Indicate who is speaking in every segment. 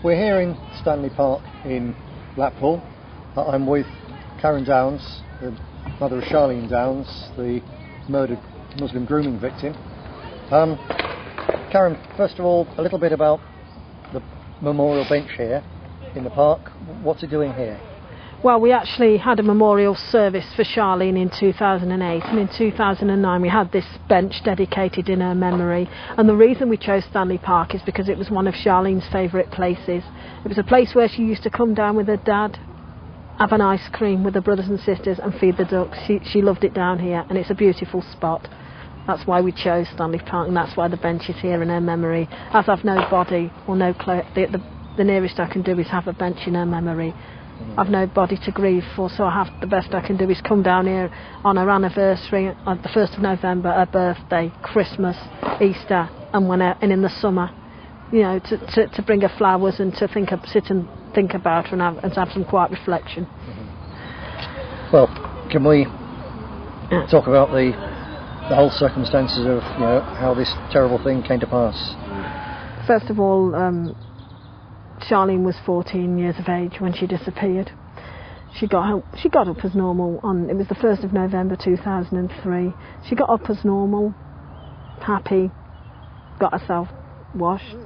Speaker 1: We're here in Stanley Park in Blackpool. I'm with Karen Downs, the mother of Charlene Downs, the murdered Muslim grooming victim. Karen, first of all, a little bit about the memorial bench here in the park. What's it doing here?
Speaker 2: Well, we actually had a memorial service for Charlene in 2008, and in 2009 we had this bench dedicated in her memory. And the reason we chose Stanley Park is because it was one of Charlene's favourite places. It was a place where she used to come down with her dad, have an ice cream with her brothers and sisters and feed the ducks. She loved it down here, and it's a beautiful spot. That's why we chose Stanley Park, and that's why the bench is here in her memory. As I've no body or no the nearest I can do is have a bench in her memory. I've no body to grieve for, so the best I can do is come down here on her anniversary, on the 1st of November, her birthday, Christmas, Easter, and in the summer, you know, to bring her flowers and to sit and think about her and to have some quiet reflection.
Speaker 1: Well, can we talk about the whole circumstances of, you know, how this terrible thing came to pass?
Speaker 2: First of all, Charlene was 14 years of age when she disappeared. She got up as normal it was the 1st of November 2003. She got up as normal, happy, got herself washed,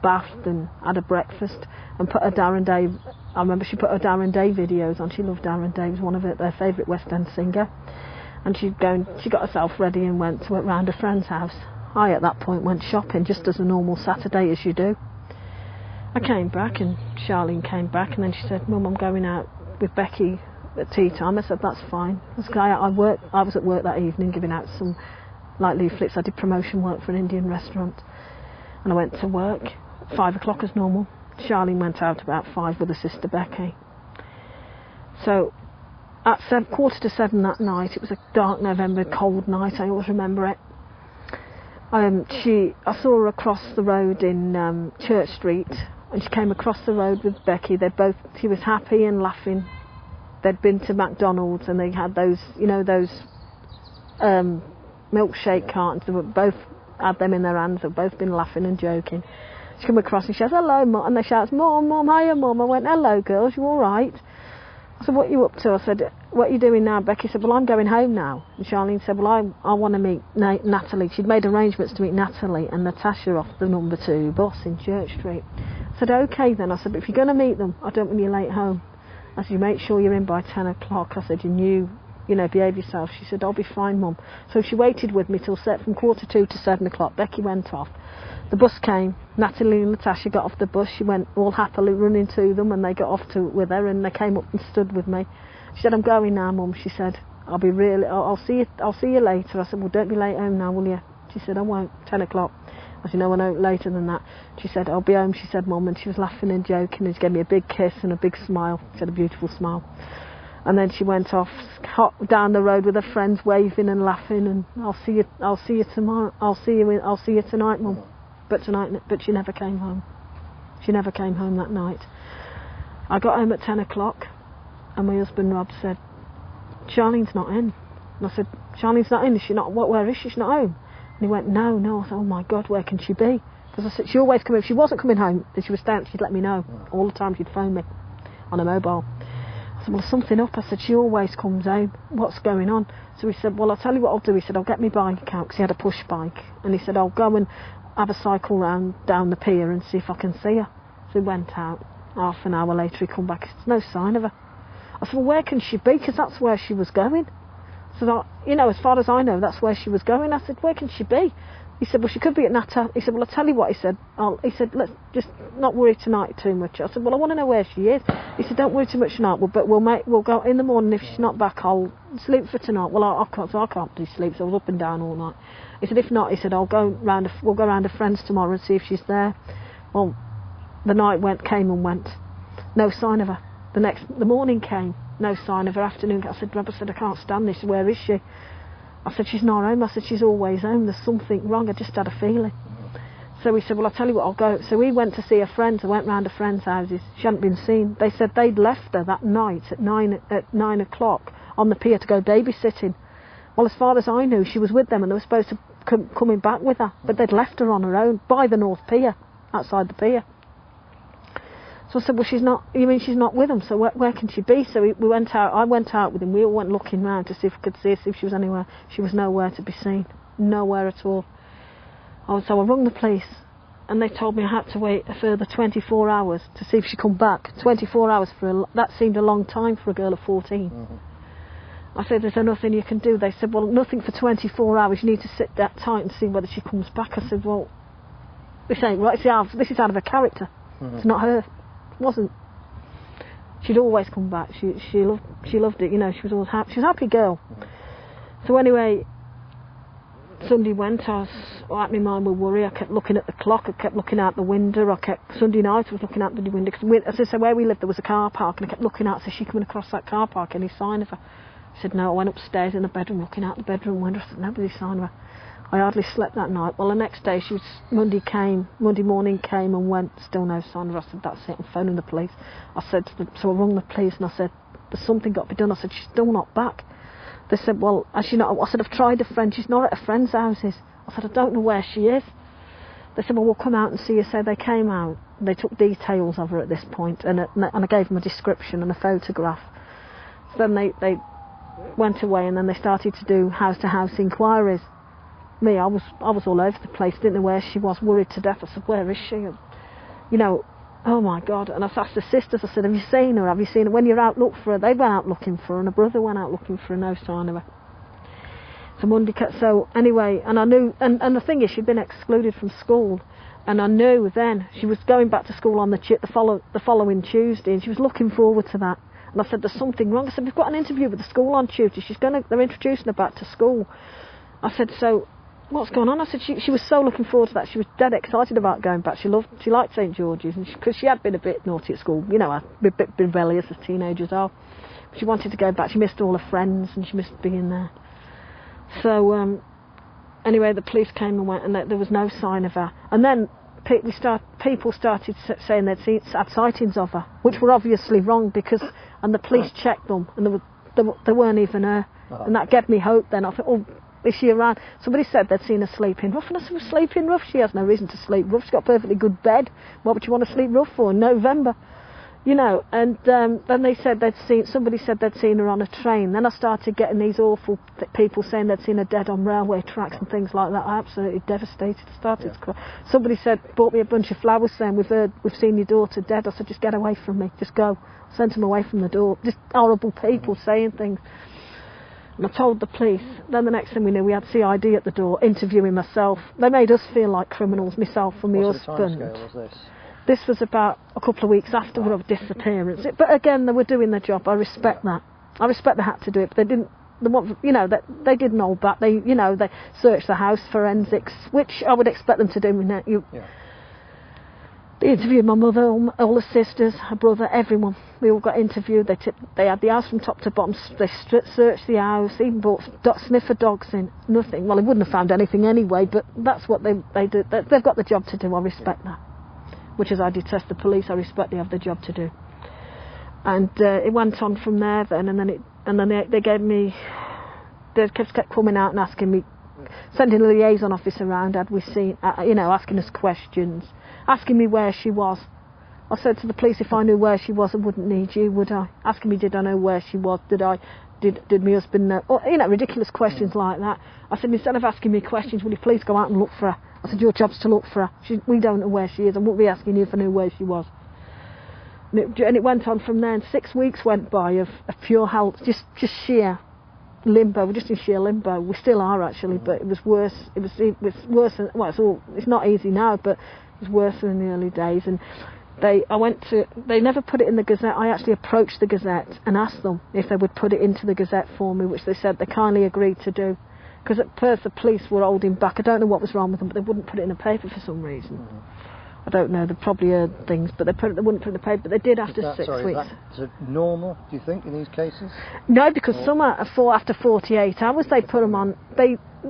Speaker 2: bathed and had a breakfast and put her Darren Day. I remember she put her Darren Day videos on. She loved Darren Day. He was one of their favourite West End singer. And she got herself ready and went round a friend's house. I at that point went shopping just as a normal Saturday as you do. I came back and Charlene came back, and then she said, "Mum, I'm going out with Becky at tea time." I said, "That's fine." I was at work that evening giving out some leaflets. I did promotion work for an Indian restaurant, and I went to work at 5 o'clock as normal. Charlene went out about 5 with her sister Becky. So at 7:15 that night, it was a dark November cold night, I always remember it. I saw her across the road in Church Street, and she came across the road with Becky. She was happy and laughing. They'd been to McDonald's and they had those milkshake cartons. They both had them in their hands. They'd both been laughing and joking. She came across and she says, "Hello, Mum," and they shout, "Mum, hiya, Mum." I went, "Hello, girls, you all right?" I said, "What are you up to?" I said, "What are you doing now?" Becky said, "Well, I'm going home now." And Charlene said, "Well, I want to meet Natalie." She'd made arrangements to meet Natalie and Natasha off the number 2 bus in Church Street. I said, "OK then." I said, "But if you're going to meet them, I don't want you late home." I said, "You make sure you're in by 10 o'clock. I said, you behave yourself." She said, "I'll be fine, Mum." So she waited with me till from 2:45 to 7 o'clock. Becky went off. The bus came. Natalie and Natasha got off the bus. She went all happily running to them, and they got off with her, and they came up and stood with me. She said, "I'm going now, Mum." She said, I'll see you later." I said, "Well, don't be late home now, will you?" She said, "I won't. 10 o'clock. I said, "No, I know later than that." She said, "I'll be home," she said, Mum, and she was laughing and joking, and she gave me a big kiss and a big smile. She had a beautiful smile. And then she went off down the road with her friends, waving and laughing, and I'll see you tomorrow. I'll see you tonight, Mum. But she never came home. She never came home that night. I got home at 10 o'clock, and my husband Rob said, "Charlene's not in." And I said, "Charlene's not in? Is she not? Where is she? She's not home." And he went, No. I said, "Oh my God, where can she be?" Because I said, she always come. If she wasn't coming home, then she was down. She'd let me know all the time. She'd phone me on a mobile. I said, "Well, something up." I said, "She always comes home. What's going on?" So he said, "Well, I'll tell you what I'll do." He said, "I'll get my bike out," because he had a push bike, and he said, "I'll go and have a cycle round down the pier and see if I can see her." So he went out. Half an hour later he come back. He said, "No sign of her." I said, "Well, where can she be? Because that's where she was going." So, as far as I know, that's where she was going. I said, "Where can she be?" He said, "Well, she could be at Nata." He said, "Well, I'll tell you what," he said, "let's just not worry tonight too much." I said, "Well, I want to know where she is." He said, "Don't worry too much tonight, but we'll go in the morning. If she's not back, I'll sleep for tonight." Well, I can't do sleep, so I was up and down all night. He said, "If not," he said, we'll go round a friend's tomorrow and see if she's there." Well, the night came and went. No sign of her. The morning came. No sign of her. Afternoon. I said, "Rob," I said, "I can't stand this. Where is she?" I said, "She's not home." I said, "She's always home. There's something wrong. I just had a feeling." So he said, "Well, I'll tell you what, I'll go." So we went to see her friends. I went round her friends' houses. She hadn't been seen. They said they'd left her that night at 9 o'clock on the pier to go babysitting. Well, as far as I knew, she was with them and they were supposed to coming back with her, but they'd left her on her own by the North Pier, outside the pier. So I said, well, she's not, you mean she's not with them, so where can she be? So we went out, I went out with him, we all went looking round to see if we could see her, see if she was anywhere. She was nowhere to be seen, nowhere at all. So I rung the police, and they told me I had to wait a further 24 hours to see if she come back. 24 hours, that seemed a long time for a girl of 14. Mm-hmm. I said, is there nothing you can do? They said, well, nothing for 24 hours, you need to sit that tight and see whether she comes back. I said, well, this ain't right, this is out of her character. Mm-hmm. It's not her. It wasn't. She'd always come back. She loved it, you know, she was always happy. She was a happy girl. Mm-hmm. So anyway, Sunday went, I was out my mind with worry. I kept looking at the clock, I kept looking out the window, Sunday night I was looking out the window, because as I said, where we lived there was a car park, and I kept looking out, so she coming across that car park, any sign of her? I said no. I went upstairs in the bedroom, looking out the bedroom window, I said nobody's sign of her. I hardly slept that night. Well, the next day, Monday morning came and went, still no sign of her. I said, that's it, I'm phoning the police. So I rung the police and I said, there's something got to be done. I said, she's still not back. They said, well, has she not? I said, I've tried a friend, she's not at a friend's houses. I said, I don't know where she is. They said, well, we'll come out and see her. So they came out, they took details of her at this point, and I gave them a description and a photograph. So then they went away, and then they started to do house-to-house inquiries. Me, I was all over the place, didn't know where she was, worried to death. I said, where is she? And, you know, oh my God. And I asked the sisters, I said, have you seen her? Have you seen her? When you're out, look for her. They went out looking for her, and her brother went out looking for her, no sign of her. So anyway, and I knew, and the thing is, she'd been excluded from school, and I knew then she was going back to school on the following Tuesday, and she was looking forward to that. And I said, there's something wrong. I said, we've got an interview with the school on Tuesday. They're introducing her back to school. I said, so what's going on? I said, she was so looking forward to that. She was dead excited about going back. She liked St George's, and because she had been a bit naughty at school, you know, a bit rebellious as teenagers are. But she wanted to go back. She missed all her friends, and she missed being there. So anyway, the police came and went, and there was no sign of her. And then people started saying they'd had sightings of her, which were obviously wrong, and the police checked them, and there weren't even her. Oh. And that gave me hope then. I thought, oh, is she around? Somebody said they'd seen her sleeping rough, and I said, well, sleeping rough? She has no reason to sleep rough. She's got a perfectly good bed. What would you want to sleep rough for in November? You know, and then they said somebody said they'd seen her on a train. Then I started getting these awful people saying they'd seen her dead on railway tracks and things like that. I absolutely devastated. Started to cry. Somebody bought me a bunch of flowers saying, we've seen your daughter dead. I said, just get away from me, just go. Sent them away from the door. Just horrible people saying things. And I told the police. Then the next thing we knew, we had CID at the door interviewing myself. They made us feel like criminals, myself and my husband.
Speaker 1: What sort of timescale was this?
Speaker 2: This was about a couple of weeks after our disappearance. But again, they were doing their job. I respect that. I respect they had to do it, but they didn't. They didn't hold back. They searched the house, forensics, which I would expect them to do. They interviewed my mother, all the sisters, her brother, everyone. We all got interviewed. They had the house from top to bottom. They searched the house, even brought sniffer dogs in. Nothing. Well, they wouldn't have found anything anyway, but that's what they did. They've got the job to do. I respect that. Which is, I detest the police. I respect they have the job to do. And it went on from there then, and then they gave me. They kept coming out and asking me, sending a liaison officer around. Had we seen, asking us questions, asking me where she was. I said to the police, if I knew where she was, I wouldn't need you, would I? Asking me, did I know where she was? Did my husband know? Or, ridiculous questions like that. I said, instead of asking me questions, will you please go out and look for her? I said, your job's to look for her. We don't know where she is. I wouldn't be asking you if I knew where she was. And it went on from there, and 6 weeks went by of pure hell, just sheer limbo. We're just in sheer limbo. We still are, actually, but it was worse. It was worse than, it's not easy now, but it was worse than in the early days. And they never put it in the Gazette. I actually approached the Gazette and asked them if they would put it into the Gazette for me, which they said they kindly agreed to do. Because at first the police were holding back. I don't know what was wrong with them, but they wouldn't put it in the paper for some reason. I don't know. They probably heard things, but they wouldn't put it in the paper. But they did after 6 weeks.
Speaker 1: Is that normal, do you think, in these cases?
Speaker 2: No, because some are after 48 hours. They put them on.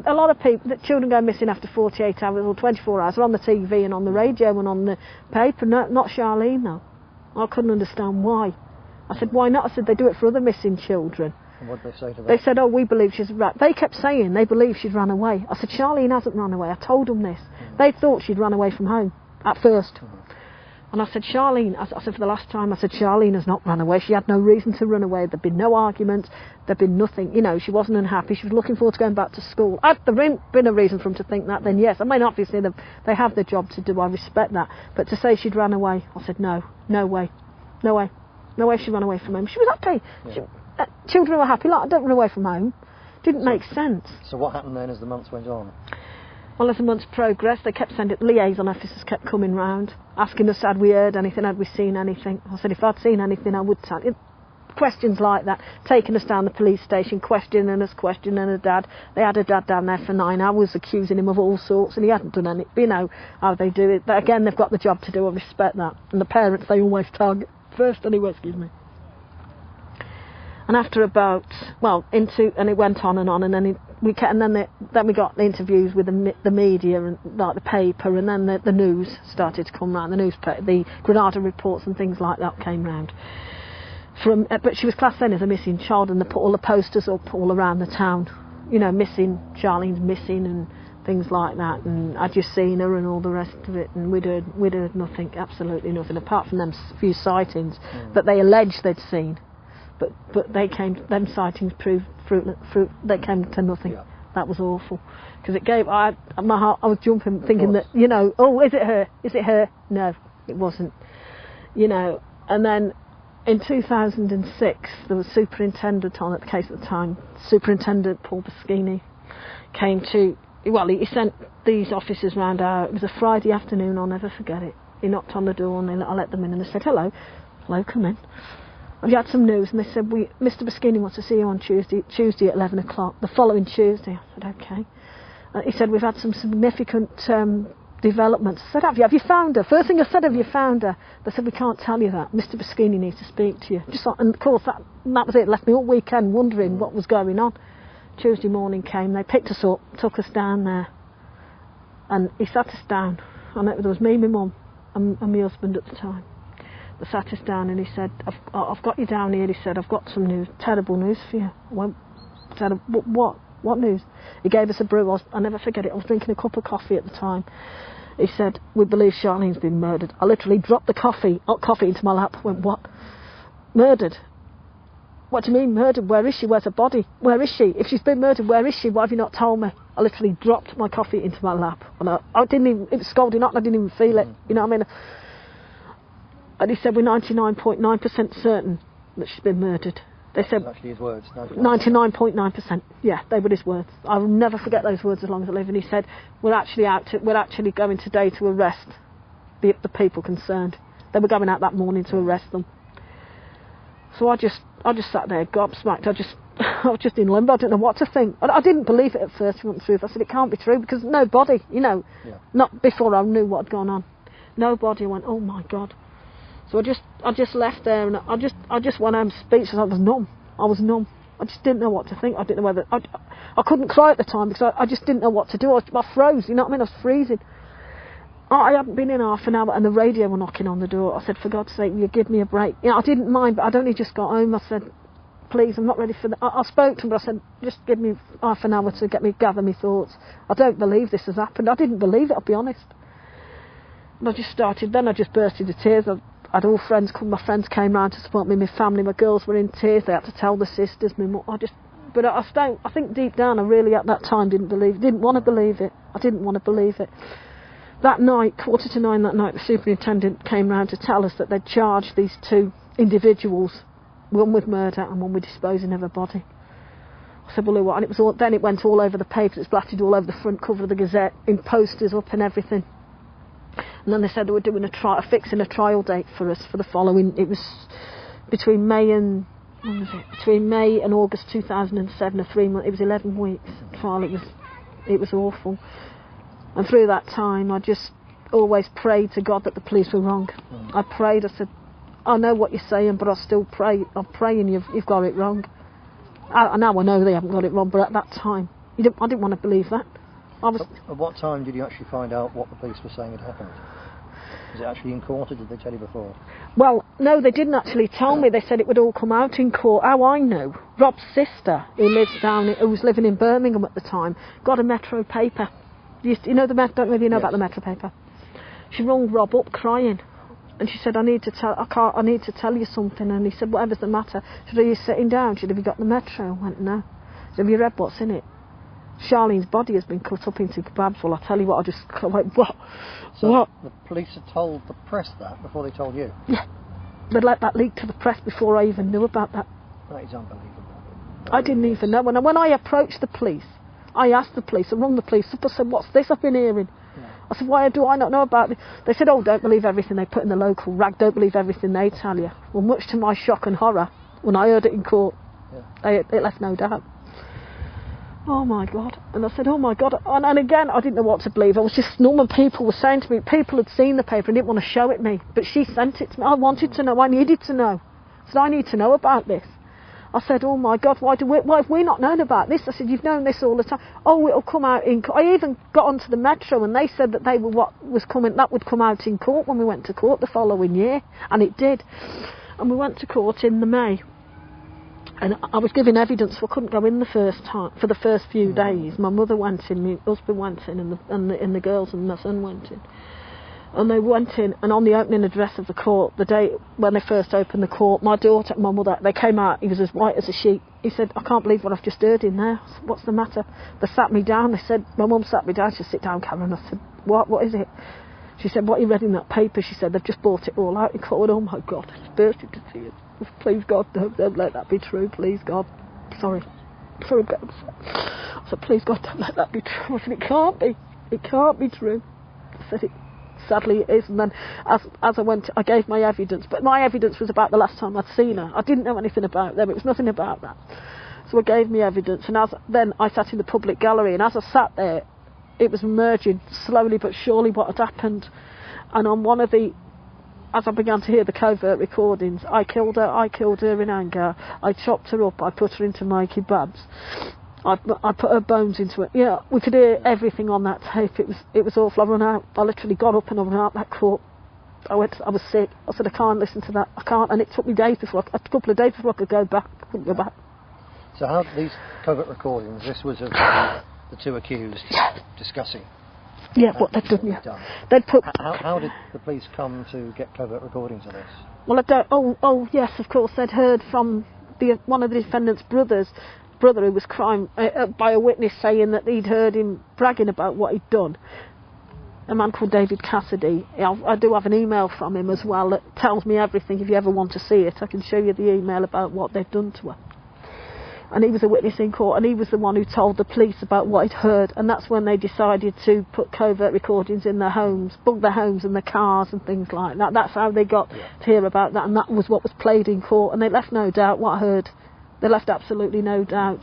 Speaker 2: A lot of people, the children go missing after 48 hours or 24 hours. They're on the TV and on the radio and on the paper. No, not Charlene, though. I couldn't understand why. I said, why not? I said, they do it for other missing children.
Speaker 1: And what did they say to that?
Speaker 2: They said, we believe she's right. They kept saying they believe she's run away. I said, Charlene hasn't run away. I told them this. They thought she'd run away from home at first. And I said, Charlene, I said for the last time, I said, Charlene has not run away. She had no reason to run away. There'd been no argument. There'd been nothing. You know, she wasn't unhappy. She was looking forward to going back to school. Had there been a reason for them to think that, then yes. I mean, obviously, they have their job to do. I respect that. But to say she'd run away, I said, no way. No way. No way she ran away from home. She was happy.
Speaker 1: Yeah.
Speaker 2: Children were happy. Like, I don't run away from home. Didn't make sense.
Speaker 1: So what happened then as the months went on?
Speaker 2: Well, as the months progressed, they kept sending, liaison officers kept coming round, asking us, had we heard anything, had we seen anything. I said, if I'd seen anything, I would tell you. Questions like that, taking us down the police station, questioning her dad. They had her dad down there for 9 hours, accusing him of all sorts, and he hadn't done any. You know how they do it. But again, they've got the job to do, I respect that. And the parents, they always target first anyway, excuse me. And after about, and it went on, and then we got the interviews with the media and like the paper, and then the news started to come round. The newspaper, the Granada reports and things like that came round. But she was classed then as a missing child, and they put all the posters up all around the town. You know, missing, Charlene's missing, and things like that. And I'd just seen her and all the rest of it, and we'd heard nothing, absolutely nothing, apart from them few sightings that they alleged they'd seen. But them sightings proved they came to nothing. Yeah. That was awful, because it gave my heart. I was jumping, thinking that, you know, oh, is it her? Is it her? No, it wasn't. You know, and then in 2006, there was superintendent on at the case at the time. Superintendent Paul Boschini came to. Well, he sent these officers round. It was a Friday afternoon. I'll never forget it. He knocked on the door, and I let them in, and they said, "Hello, come in. Have you had some news?" And they said, Mr. Boschini wants to see you on Tuesday at 11 o'clock, the following Tuesday. I said, okay. He said, we've had some significant developments. I said, have you found her? First thing I said, have you found her? They said, we can't tell you that. Mr. Boschini needs to speak to you. And of course, that was it. Left me all weekend wondering what was going on. Tuesday morning came, they picked us up, took us down there, and he sat us down. And there was me, my mum, and my husband at the time. They sat us down, and he said, I've got you down here. He said, I've got some news, terrible news for you. I said, what news? He gave us a brew. I'll never forget it. I was drinking a cup of coffee at the time. He said, we believe Charlene's been murdered. I literally dropped the coffee into my lap. I went, what? Murdered? What do you mean murdered? Where is she? Where's her body? Where is she? If she's been murdered, where is she? Why have you not told me? I literally dropped my coffee into my lap. And I didn't even, it was scalding hot, and I didn't even feel it. You know what I mean? And he said, we're 99.9% certain that she's been murdered. They said,
Speaker 1: actually his words.
Speaker 2: 99.9%. Yeah, they were his words. I will never forget those words as long as I live. And he said, we're actually going today to arrest the people concerned. They were going out that morning to arrest them. So I just sat there gobsmacked. I was just in limbo. I didn't know what to think. I didn't believe it at first, to want the truth. I said, it can't be true, because nobody, you know, not before I knew what had gone on. Nobody went, oh my God. So I just left there, and I just went home speechless. I was numb. I just didn't know what to think. I didn't know whether I couldn't cry at the time, because I just didn't know what to do. I froze. You know what I mean? I was freezing. I hadn't been in half an hour, and the radio were knocking on the door. I said, for God's sake, will you give me a break? You know, I didn't mind, but I'd only just got home. I said, please, I'm not ready for that. I spoke to him, but I said, just give me half an hour to gather my thoughts. I don't believe this has happened. I didn't believe it, I'll be honest. And I just burst into tears. I had all friends come. My friends came round to support me. My family, my girls were in tears. They had to tell the sisters. My mum. But I think deep down, I really at that time didn't want to believe it. I didn't want to believe it. That night, 9:15 that night, the superintendent came round to tell us that they'd charged these two individuals, one with murder and one with disposing of a body. I said, well, what? And then it went all over the papers. It's blasted all over the front cover of the Gazette, in posters up and everything. And then they said they were doing fixing a trial date for us for the following. It was between May and August 2007, a 3 month. It was 11 weeks trial. It was awful. And through that time, I just always prayed to God that the police were wrong. I prayed. I said, I know what you're saying, but I still pray. I'm praying you've got it wrong. Now I know they haven't got it wrong, but at that time, I didn't want to believe that.
Speaker 1: At what time did you actually find out what the police were saying had happened? Was it actually in court, or did they tell you before? Well,
Speaker 2: no, they didn't actually tell me. They said it would all come out in court. How I know, Rob's sister, who was living in Birmingham at the time, got a Metro paper. You know the Metro? Don't know if you know about the Metro paper. She rung Rob up crying. And she said, I need to tell you something. And he said, whatever's the matter? She said, are you sitting down? She said, have you got the Metro? I went, no. She said, have you read what's in it? Charlene's body has been cut up into kebabs. Well, I tell you what, I went, what?
Speaker 1: So
Speaker 2: what?
Speaker 1: The police had told the press that before they told you?
Speaker 2: Yeah. They'd let that leak to the press before I even knew about that.
Speaker 1: That is unbelievable.
Speaker 2: I didn't even know. When I approached the police, I asked the police, I rung the police up, I said, what's this I've been hearing? Yeah. I said, why do I not know about it? They said, oh, don't believe everything they put in the local rag, don't believe everything they tell you. Well, much to my shock and horror, when I heard it in court, it left no doubt. Oh my God. And I said, oh my God. And again, I didn't know what to believe. I was just numb, and people were saying to me, people had seen the paper and didn't want to show it me, but she sent it to me. I wanted to know, I needed to know. I said, I need to know about this. I said, oh my God, why have we not known about this? I said, you've known this all the time. Oh, it'll come out in court. I even got onto the Metro and they said that that would come out in court when we went to court the following year. And it did. And we went to court in the May. And I was giving evidence, so I couldn't go in the first time, for the first few days. My mother went in, my husband went in, and the girls and my son went in. And they went in, and on the opening address of the court, the day when they first opened the court, my daughter and my mother, they came out, he was as white as a sheet. He said, I can't believe what I've just heard in there. I said, what's the matter? They sat me down, they said, my mum sat me down, she said, sit down, Karen. I said, what is it? She said, what you read in that paper? She said, they've just bought it all out in court. Oh my God, I just burst into tears. Please God, don't let that be true, please God. Sorry, I'm getting upset. I said, please God, don't let that be true. I said, it can't be true. I said, sadly it is. And then as I went, I gave my evidence, but my evidence was about the last time I'd seen her. I didn't know anything about them, it was nothing about that. So I gave me evidence, and then I sat in the public gallery, and as I sat there, it was emerging slowly but surely what had happened. And on one of the, as I began to hear the covert recordings, I killed her in anger, I chopped her up, I put her into my kebabs, I put her bones into it. Yeah, we could hear everything on that tape. It was awful. I ran out. I literally got up and I ran out that court. I was sick. I said, I can't listen to that. I can't. And it took me a couple of days before I could go back. I couldn't go back.
Speaker 1: So how these covert recordings, this was of the two accused discussing.
Speaker 2: Yeah, what they'd done, yeah. They'd put...
Speaker 1: How did the police come to get covert recordings of this?
Speaker 2: Well, I don't... Oh, yes, of course. They'd heard from one of the defendant's brother who was crying by a witness saying that he'd heard him bragging about what he'd done. A man called David Cassidy. I do have an email from him as well that tells me everything. If you ever want to see it, I can show you the email about what they've done to her. And he was a witness in court, and he was the one who told the police about what he'd heard, and that's when they decided to put covert recordings in their homes, bug their homes and their cars and things like that. That's how they got to hear about that, and that was what was played in court, and they left no doubt what I heard. They left absolutely no doubt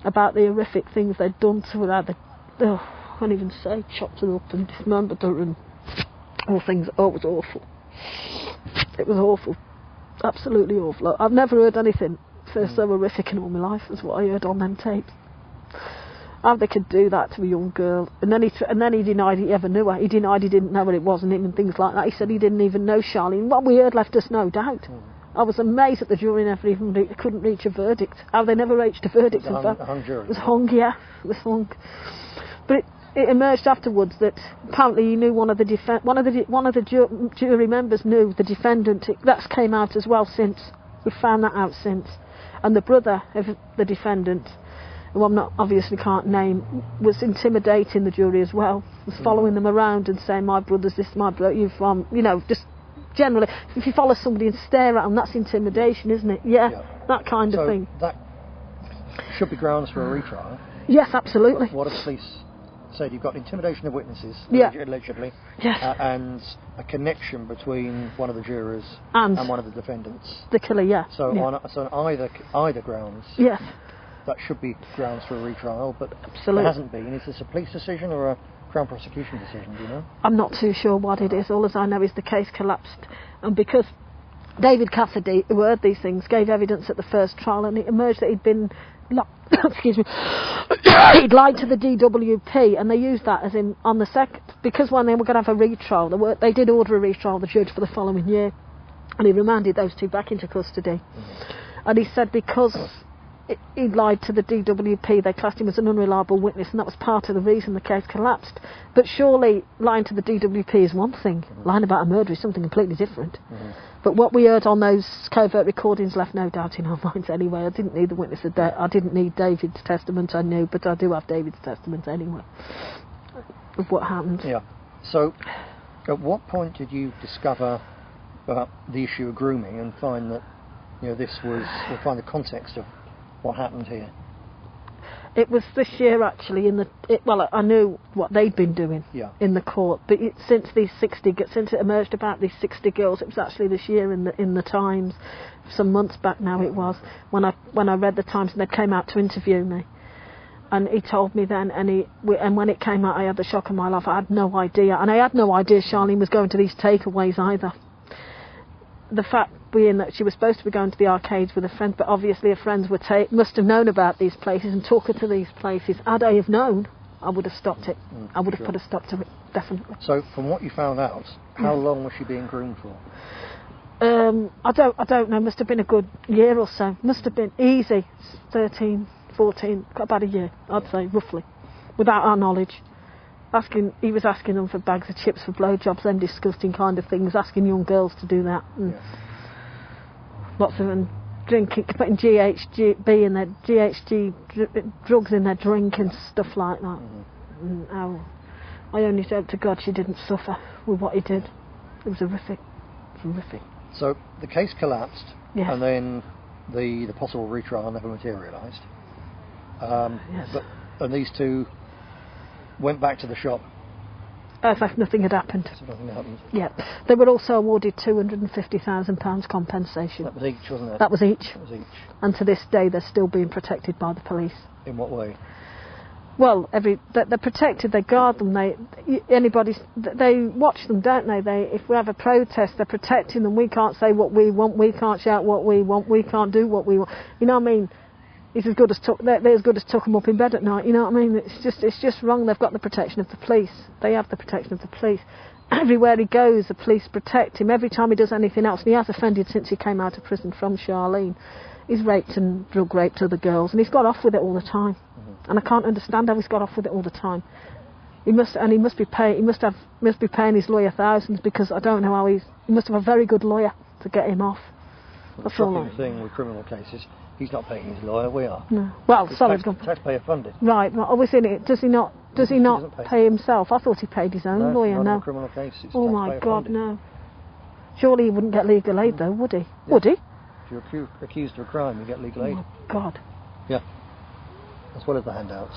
Speaker 2: about the horrific things they'd done to her. I can't even say, chopped her up and dismembered her and all things. Oh, it was awful. It was awful. Absolutely awful. I've never heard anything so horrific in all my life as what I heard on them tapes. How they could do that to a young girl. And then he denied he ever knew her. He denied he didn't know what it was and even things like that. He said he didn't even know Charlene. What we heard left us no doubt. I was amazed that the jury never even couldn't reach a verdict. How they never reached a verdict.
Speaker 1: It was a hung jury.
Speaker 2: It was hung, yeah. It was hung. But it emerged afterwards that apparently he knew one of the jury members knew the defendant. That came out as well since. We found that out since. And the brother of the defendant, who obviously can't name, was intimidating the jury as well. Was following them around and saying, my brother's this, my brother, you from, just generally, if you follow somebody and stare at them, that's intimidation, isn't it? Yeah. That kind of thing.
Speaker 1: That should be grounds for a retrial.
Speaker 2: Yes, absolutely.
Speaker 1: What if police said you've got intimidation of witnesses, allegedly, and a connection between one of the jurors and one of the defendants?
Speaker 2: The killer,
Speaker 1: So on either grounds, that should be grounds for a retrial, but it hasn't been. Is this a police decision or a Crown prosecution decision, do you know?
Speaker 2: I'm not too sure what it is. All as I know is the case collapsed. And because David Cassidy, who heard these things, gave evidence at the first trial, and it emerged that he'd been excuse me, he'd lied to the DWP, and they used that as in on the second, because when they were going to have a retrial, they did order a retrial, the judge, for the following year, and he remanded those two back into custody. And he said because he lied to the DWP. They classed him as an unreliable witness, and that was part of the reason the case collapsed. But surely lying to the DWP is one thing. Lying about a murder is something completely different. But what we heard on those covert recordings left no doubt in our minds anyway. I didn't need the witness. I didn't need David's testament, I knew, but I do have David's testament anyway of what happened.
Speaker 1: Yeah. So, at what point did you discover the issue of grooming and find that, this was, or find the context of what happened here?
Speaker 2: It was this year actually. I knew what they'd been doing in the court, but since it emerged about these 60 girls, it was actually this year in the Times, some months back now it was, when I read the Times and they came out to interview me, and he told me then, and when it came out, I had the shock of my life. I had no idea, and I had no idea Charlene was going to these takeaways either. The fact being that she was supposed to be going to the arcades with her friends, but obviously her friends must have known about these places and took her to these places. Had I have known, I would have stopped it. I would have put a stop to it, definitely.
Speaker 1: So, from what you found out, how long was she being groomed for?
Speaker 2: I don't know. Must have been a good year or so. Must have been easy, 13, 14, about a year, I'd say, roughly, without our knowledge. He was asking them for bags of chips for blowjobs, them disgusting kind of things, asking young girls to do that. And lots of them drinking, putting GHB in their drugs in their drink and stuff like that. And I only hope to God she didn't suffer with what he did. It was horrific. Horrific.
Speaker 1: So the case collapsed,
Speaker 2: yes.
Speaker 1: And then the possible retrial never materialised.
Speaker 2: Yes.
Speaker 1: And these two went back to the shop.
Speaker 2: As if nothing had happened.
Speaker 1: So nothing happened.
Speaker 2: Yeah. They were also awarded £250,000 compensation.
Speaker 1: That was each, wasn't it?
Speaker 2: That was each.
Speaker 1: That was each.
Speaker 2: And to this day, they're still being protected by the police.
Speaker 1: In what way?
Speaker 2: Well, they're protected. They guard them. They watch them, don't they? If we have a protest, they're protecting them. We can't say what we want. We can't shout what we want. We can't do what we want. You know what I mean? They're as good as tuck them up in bed at night. You know what I mean? It's just wrong. They've got the protection of the police. They have the protection of the police. Everywhere he goes, the police protect him. Every time he does anything else, and he has offended since he came out of prison from Charlene. He's raped and drug raped other girls, and he's got off with it all the time. And I can't understand how he's got off with it all the time. He must be paying his lawyer thousands, because I don't know how he must have a very good lawyer to get him off. That's all.
Speaker 1: The thing with criminal cases, he's not paying his lawyer. We are.
Speaker 2: No. Well,
Speaker 1: it's
Speaker 2: sorry,
Speaker 1: taxpayer funded.
Speaker 2: Right. Well, obviously, does he not pay himself? I thought he paid his own lawyer.
Speaker 1: No, criminal cases.
Speaker 2: Oh my God, funded. No. Surely he wouldn't get legal aid though, would he? Yeah. Would he?
Speaker 1: If you're accused of a crime, you get legal aid.
Speaker 2: Oh God.
Speaker 1: Yeah. As well as the handouts.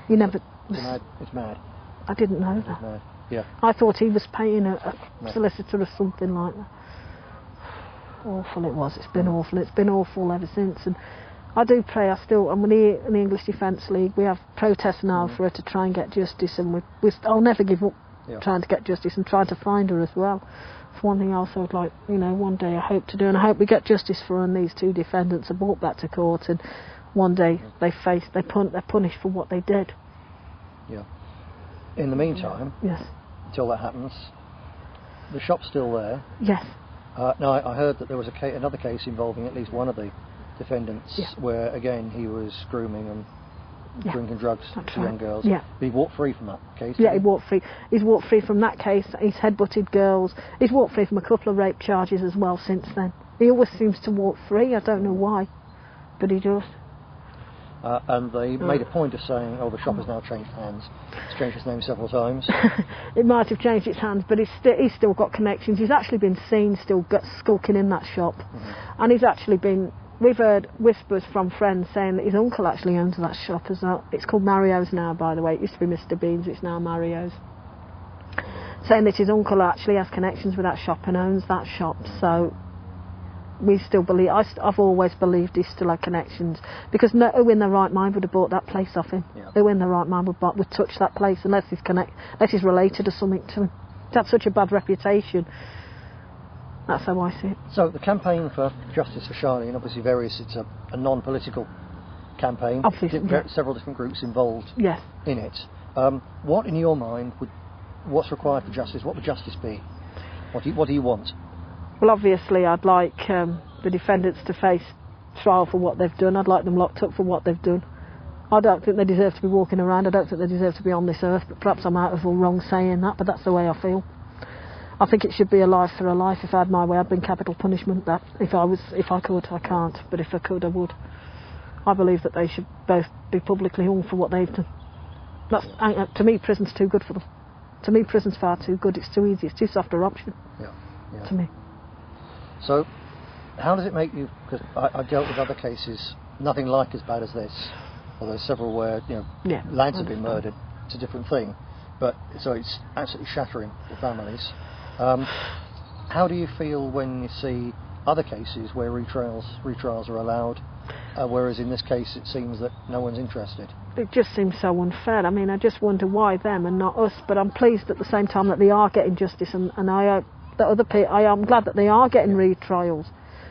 Speaker 2: You never.
Speaker 1: It's mad.
Speaker 2: I didn't know that.
Speaker 1: It's mad. Yeah.
Speaker 2: I thought he was paying a solicitor or something like that. Awful it was. It's been awful. It's been awful ever since. And I do pray. I'm in the English Defence League. We have protests now for her to try and get justice, and I'll never give up trying to get justice and trying to find her as well. It's one thing else I would like, one day I hope to do, and I hope we get justice for her, and these two defendants are brought back to court, and one day they're punished for what they did.
Speaker 1: Yeah. In the meantime,
Speaker 2: yes.
Speaker 1: Until that happens, the shop's still there.
Speaker 2: Yes.
Speaker 1: Now, I heard that there was another case involving at least one of the defendants, where again he was grooming and drinking drugs to young girls.
Speaker 2: Yeah.
Speaker 1: But he walked free from that case.
Speaker 2: Yeah, he walked free. He's walked free from that case. He's headbutted girls. He's walked free from a couple of rape charges as well since then. He always seems to walk free. I don't know why, but he does.
Speaker 1: And they made a point of saying, the shop has now changed hands. It's changed its name several times.
Speaker 2: It might have changed its hands, but he's still got connections. He's actually been seen still skulking in that shop. And he's actually been... We've heard whispers from friends saying that his uncle actually owns that shop as well. It's called Mario's now, by the way. It used to be Mr. Bean's, it's now Mario's. Saying that his uncle actually has connections with that shop and owns that shop. So... we still believe. I've always believed he still had connections, because who in their right mind would have bought that place off him? Yeah. Who in their right mind would touch that place unless he's related or something to him? To have such a bad reputation. That's how I see it. So
Speaker 1: the campaign for justice for Charlene, obviously various. It's a non-political campaign.
Speaker 2: Obviously,
Speaker 1: several different groups involved.
Speaker 2: Yes.
Speaker 1: In it. What in your mind what's required for justice? What would justice be? What do you want?
Speaker 2: Well, obviously, I'd like the defendants to face trial for what they've done. I'd like them locked up for what they've done. I don't think they deserve to be walking around. I don't think they deserve to be on this earth, but perhaps I'm out of all wrong saying that, but that's the way I feel. I think it should be a life for a life. If I had my way, I'd bring capital punishment. That if I could, I can't, but if I could, I would. I believe that they should both be publicly hung for what they've done. That's, to me, prison's too good for them. To me, prison's far too good. It's too easy. It's too soft an option.
Speaker 1: Yeah.
Speaker 2: To me.
Speaker 1: So, how does it make you? Because I've dealt with other cases, nothing like as bad as this. Well, there's several where lads have been murdered. It's a different thing, but so it's absolutely shattering for families. How do you feel when you see other cases where retrials are allowed, whereas in this case it seems that no one's interested?
Speaker 2: It just seems so unfair. I mean, I just wonder why them and not us. But I'm pleased at the same time that they are getting justice, and I am glad that they are getting retrials.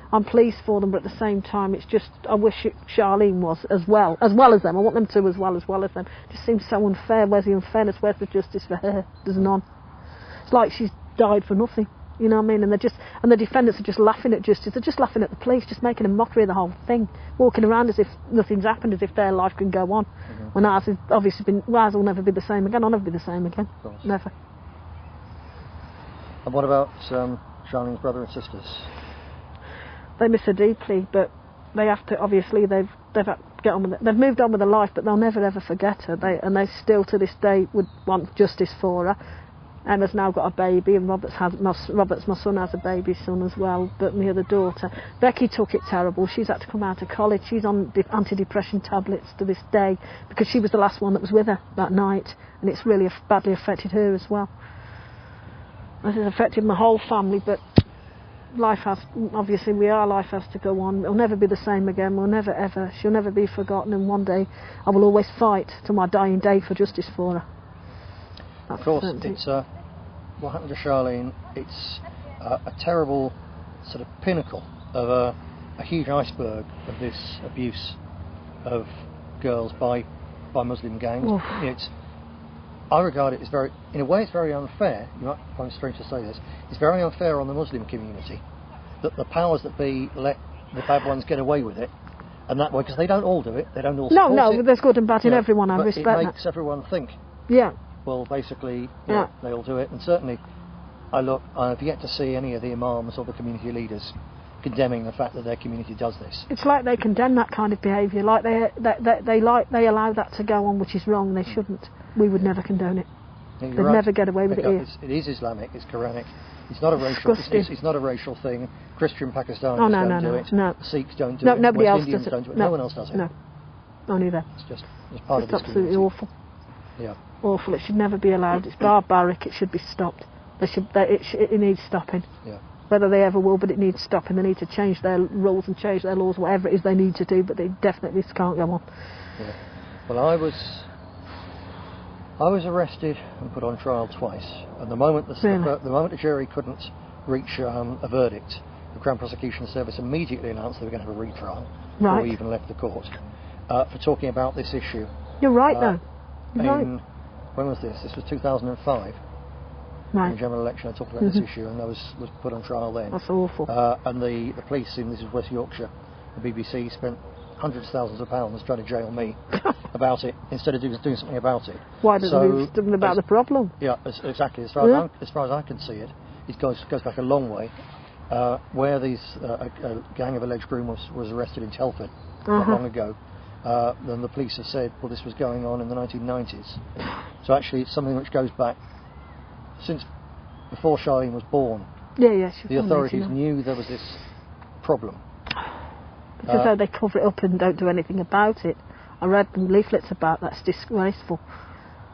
Speaker 2: I'm pleased for them, but at the same time, it's just I wish Charlene was as well as them. I want them to as well as them. It just seems so unfair. Where's the unfairness? Where's the justice for her? There's none. It's like she's died for nothing. You know what I mean? And the defendants are just laughing at justice. They're just laughing at the police, just making a mockery of the whole thing, walking around as if nothing's happened, as if their life can go on. When ours has obviously been, ours will never be the same again. I'll never be the same again. Never.
Speaker 1: And what about Charlene's brother and sisters?
Speaker 2: They miss her deeply, but they have to. Obviously, they've had to get on with it. They've moved on with their life, but they'll never ever forget her. They still to this day would want justice for her. Emma's now got a baby, and Robert's my son has a baby son as well. But my other daughter, Becky, took it terrible. She's had to come out of college. She's on antidepressant tablets to this day because she was the last one that was with her that night, and it's really badly affected her as well. It has affected my whole family, but life has to go on. It'll never be the same again. She'll never be forgotten, and one day I will always fight till my dying day for justice for her.
Speaker 1: Of course, it's what happened to Charlene. It's a terrible sort of pinnacle of a huge iceberg of this abuse of girls by Muslim gangs. I regard it as in a way, it's very unfair. You might find it strange to say this. It's very unfair on the Muslim community that the powers that be let the bad ones get away with it, and that way, because they don't all do it. They don't all support it.
Speaker 2: No, there's good and bad in everyone. I respect that.
Speaker 1: It makes everyone think.
Speaker 2: Yeah.
Speaker 1: Well, basically, they all do it, and certainly, I've yet to see any of the imams or the community leaders condemning the fact that their community does this.
Speaker 2: It's like they condemn that kind of behaviour, like they allow that to go on, which is wrong. They shouldn't. We would never condone it. They'd never get away with it here.
Speaker 1: It is Islamic. It's Quranic. It's not a racial. It's not a racial thing. Christian Pakistanis don't do it.
Speaker 2: No.
Speaker 1: Sikhs don't do it.
Speaker 2: Nobody
Speaker 1: West
Speaker 2: else
Speaker 1: Indians
Speaker 2: does it.
Speaker 1: don't do it.
Speaker 2: No
Speaker 1: one else does it.
Speaker 2: No, only them.
Speaker 1: It's part of this
Speaker 2: absolutely
Speaker 1: community.
Speaker 2: awful.
Speaker 1: Yeah.
Speaker 2: Awful. It should never be allowed. It's barbaric. It should be stopped. It needs stopping.
Speaker 1: Yeah.
Speaker 2: Whether they ever will, but it needs stopping. They need to change their rules and change their laws, whatever it is they need to do. But they definitely can't go on.
Speaker 1: Yeah. Well, I was arrested and put on trial twice, and the moment the jury couldn't reach a verdict, the Crown Prosecution Service immediately announced they were going to have a retrial before we even left the court for talking about this issue.
Speaker 2: You're right, though.
Speaker 1: When was this? This was 2005.
Speaker 2: Right.
Speaker 1: In the general election, I talked about this issue, and I was put on trial then.
Speaker 2: That's awful.
Speaker 1: And the police this is West Yorkshire, the BBC spent hundreds of thousands of pounds trying to jail me about it instead of doing something about it.
Speaker 2: Why doesn't he do something about the problem?
Speaker 1: Yeah, exactly. As far as I can see it, it goes back a long way. Where a gang of alleged groom was arrested in Telford not long ago. Then the police have said, well, this was going on in the 1990s. So actually, it's something which goes back since before Charlene was born.
Speaker 2: Yeah.
Speaker 1: The authorities knew there was this problem.
Speaker 2: It's as though they cover it up and don't do anything about it. I read them leaflets about that. It's disgraceful.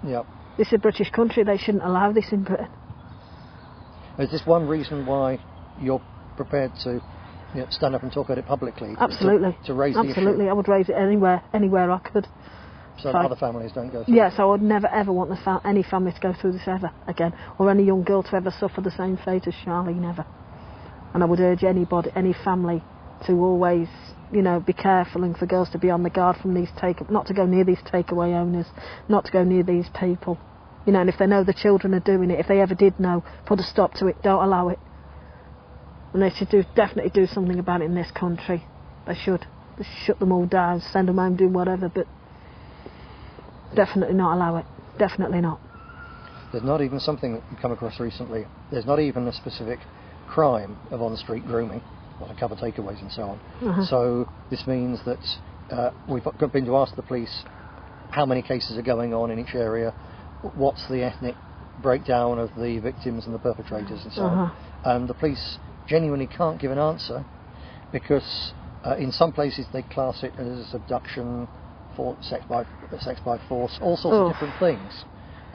Speaker 1: Yeah.
Speaker 2: This is a British country. They shouldn't allow this in Britain.
Speaker 1: Is this one reason why you're prepared to stand up and talk about it publicly?
Speaker 2: Absolutely.
Speaker 1: To raise the issue?
Speaker 2: Absolutely. I would raise it anywhere I could.
Speaker 1: So that other families don't go through
Speaker 2: Yes, I would never ever want any family to go through this ever again, or any young girl to ever suffer the same fate as Charlene ever. And I would urge anybody, any family, to always, be careful, and for girls to be on the guard from these not to go near these takeaway owners, not to go near these people. And if they know the children are doing it, if they ever did know, put a stop to it, don't allow it. And they should definitely do something about it in this country. They should. Just shut them all down, send them home, do whatever, but definitely not allow it. Definitely not.
Speaker 1: There's not even something that you come across recently. There's not even a specific crime of on-street grooming, like cover takeaways and so on. So this means that we've been to ask the police how many cases are going on in each area, what's the ethnic breakdown of the victims and the perpetrators and so on. And the police genuinely can't give an answer because in some places they class it as abduction, sex by force, all sorts of different things.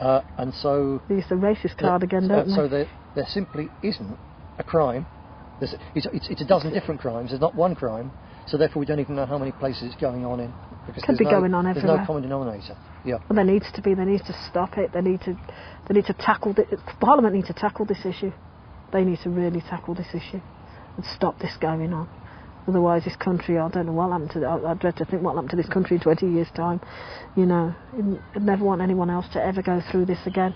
Speaker 1: And so
Speaker 2: they use the racist card again, don't they?
Speaker 1: So there simply isn't a crime. It's a dozen different crimes. There's not one crime. So therefore we don't even know how many places it's going on in. Because
Speaker 2: Could be going on everywhere.
Speaker 1: There's no common denominator. Yeah.
Speaker 2: Well, there needs to be. They need to stop it. They need to tackle Parliament needs to tackle this issue. They need to really tackle this issue and stop this going on. Otherwise, this country, I don't know what happened to. I dread to think what happened to this country in 20 years' time. You know, I'd never want anyone else to ever go through this again.